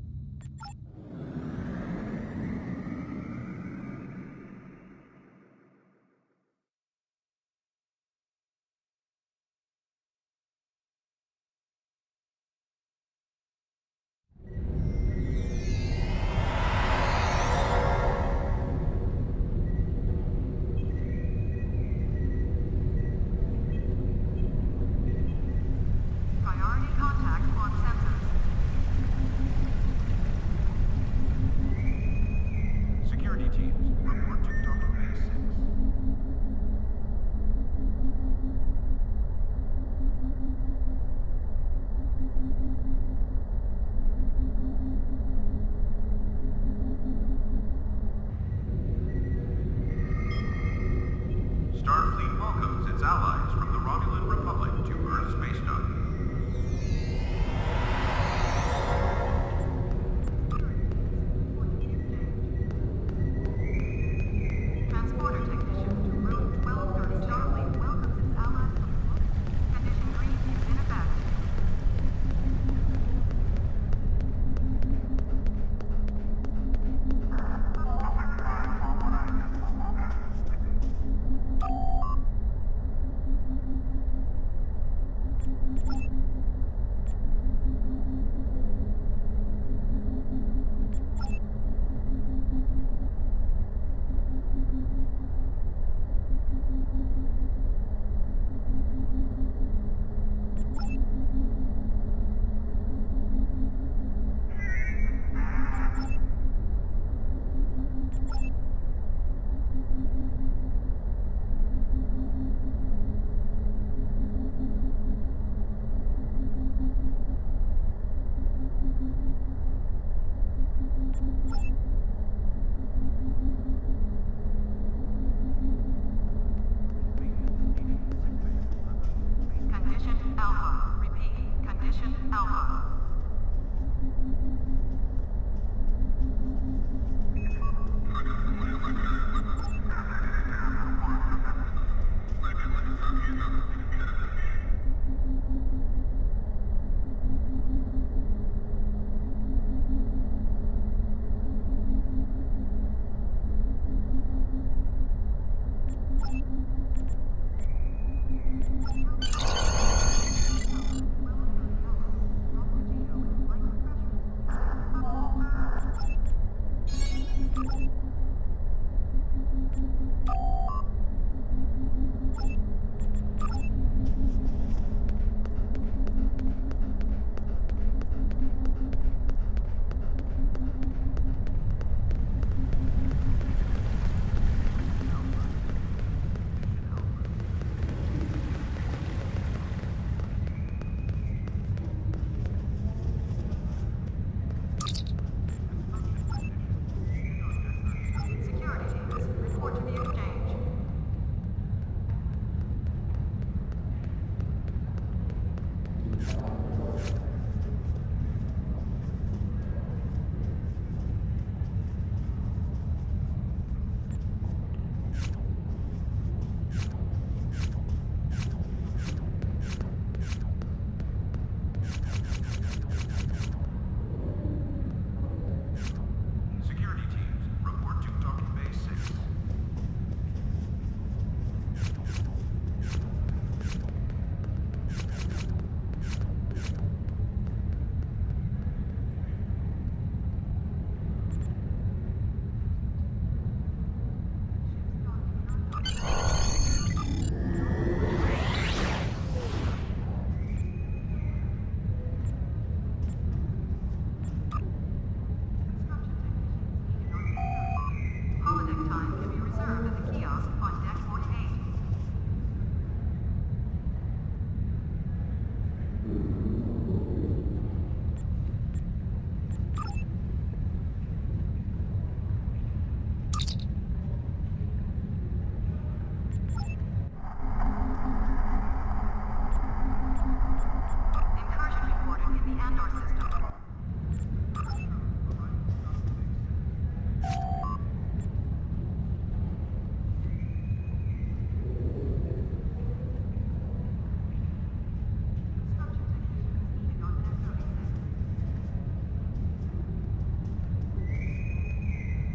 Condition Alpha. Repeat. Condition Alpha.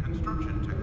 Construction technology.